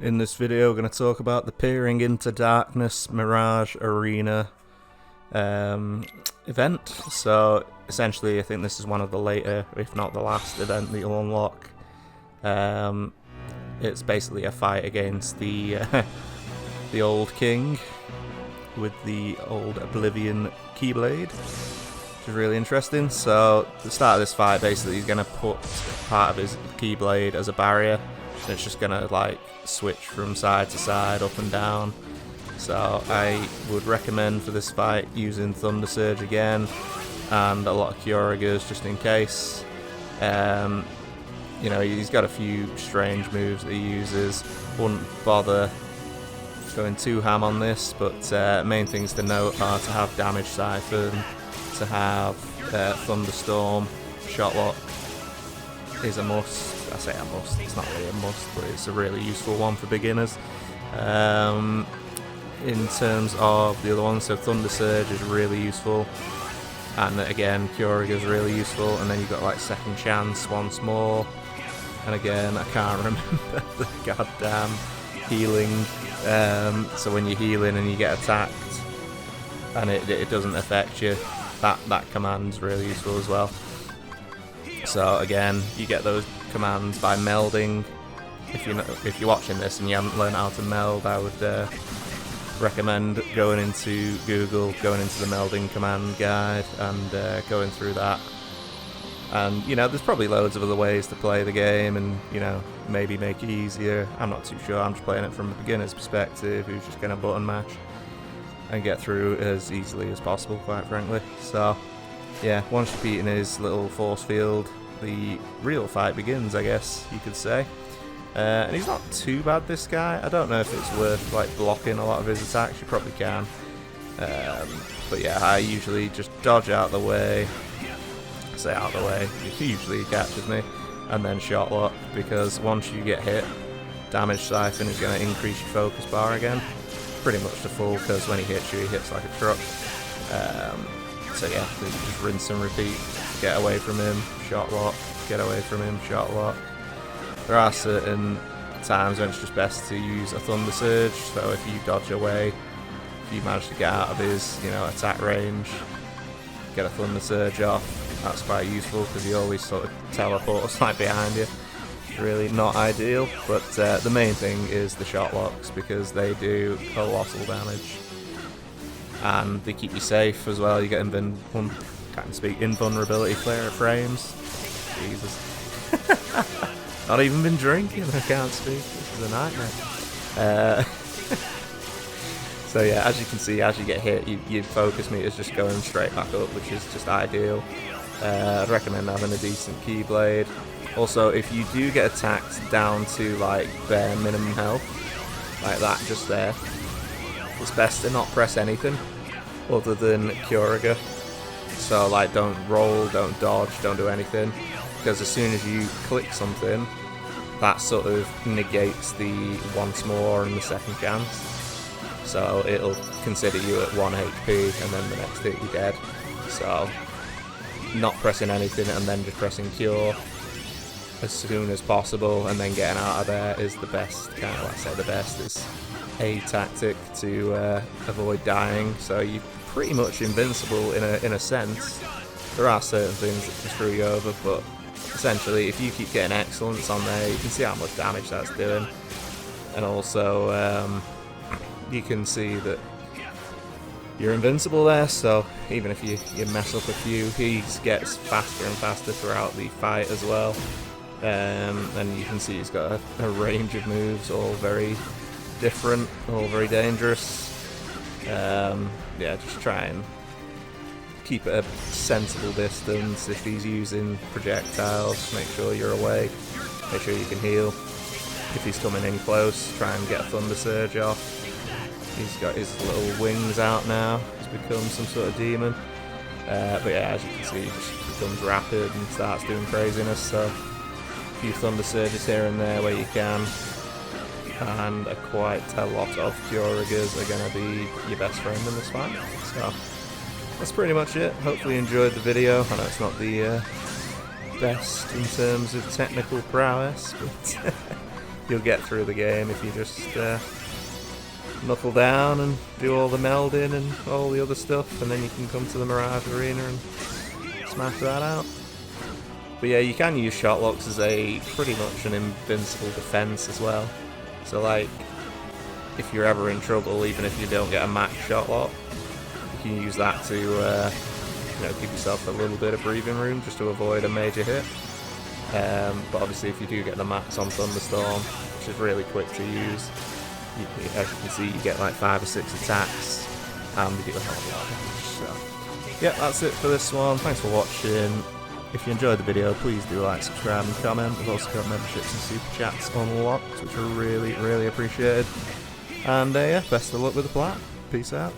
In this video, we're going to talk about the Peering into Darkness Mirage Arena event. So, essentially, I think this is one of the later, if not the last event that you'll unlock. It's basically a fight against the the old king with the old Oblivion Keyblade, which is really interesting. So, at the start of this fight, basically, he's going to put part of his Keyblade as a barrier. And it's just going to, like, switch from side to side, up and down. So I would recommend for this fight using Thunder Surge again, and a lot of Kyorigas just in case. You know, he's got a few strange moves that he uses. Wouldn't bother going too ham on this, but main things to note are to have Damage Siphon, to have Thunderstorm, Shotlock is a must. I say a must, it's not really a must, but it's a really useful one for beginners. In terms of the other ones, so Thunder Surge is really useful, and again, Kyoriga is really useful, and then you've got like Second Chance once more, and again, I can't remember the goddamn healing. So when you're healing and you get attacked, and it doesn't affect you, that command's really useful as well. So again, you get those commands by melding. If you're watching this and you haven't learned how to meld, I would recommend going into Google, going into the melding command guide, and going through that. And you know, there's probably loads of other ways to play the game, and you know, maybe make it easier. I'm not too sure. I'm just playing it from a beginner's perspective, who's just gonna button mash and get through as easily as possible, quite frankly. So yeah, once you're beating his little force field, the real fight begins, I guess you could say. And he's not too bad, this guy. I don't know if it's worth like blocking a lot of his attacks. You probably can. But yeah, I usually just dodge out the way. I say out the way. Usually he catches me, and then shot lock, because once you get hit, Damage Siphon is going to increase your focus bar again, pretty much to full, because when he hits you, he hits like a truck. So yeah, just rinse and repeat. Get away from him, shot lock. Get away from him, shot lock. There are certain times when it's just best to use a Thunder Surge. So if you dodge away, if you manage to get out of his, you know, attack range, get a Thunder Surge off. That's quite useful because he always sort of teleports like behind you. Really not ideal, but the main thing is the shot locks, because they do colossal damage. And they keep you safe as well. You get invulnerability frames. Jesus. Not even been drinking, I can't speak. This is a nightmare. So yeah, as you can see, as you get hit, your focus meter's just going straight back up, which is just ideal. I'd recommend having a decent Keyblade. Also, if you do get attacked down to like bare minimum health, like that just there, it's best to not press anything other than Kyoriga. So like, don't roll, don't dodge, don't do anything, because as soon as you click something, that sort of negates the once more and the second chance. So it'll consider you at 1 HP, and then the next hit you're dead. So not pressing anything and then just pressing Cure as soon as possible, and then getting out of there is the best, kind of like I say, the best is a tactic to avoid dying. So you're pretty much invincible in a sense. There are certain things that can screw you over, but essentially if you keep getting excellence on there, you can see how much damage that's doing. And also you can see that you're invincible there, so even if you mess up a few, he gets faster and faster throughout the fight as well. And you can see he's got a range of moves, all very different, all very dangerous. Yeah, just try and keep it a sensible distance. If he's using projectiles, make sure you're away, make sure you can heal. If he's coming in close, try and get a Thunder Surge off. He's got his little wings out now, he's become some sort of demon. But yeah, as you can see, he just becomes rapid and starts doing craziness. So a few Thunder Surges here and there where you can, and quite a lot of Kyorigas are going to be your best friend in this fight. So that's pretty much it. Hopefully you enjoyed the video. I know it's not the best in terms of technical prowess, but you'll get through the game if you just knuckle down and do all the melding and all the other stuff, and then you can come to the Mirage Arena and smash that out. But yeah, you can use shot locks as pretty much an invincible defense as well. So like, if you're ever in trouble, even if you don't get a max shot lock, you can use that to give yourself a little bit of breathing room just to avoid a major hit. But obviously if you do get the max on Thunderstorm, which is really quick to use, as you can see, you get like 5 or 6 attacks and they do a hell of a lot of damage. So yeah, that's it for this one. Thanks for watching. If you enjoyed the video, please do like, subscribe and comment. We've also got memberships and super chats unlocked, which are really, really appreciated. And yeah, best of luck with the plat. Peace out.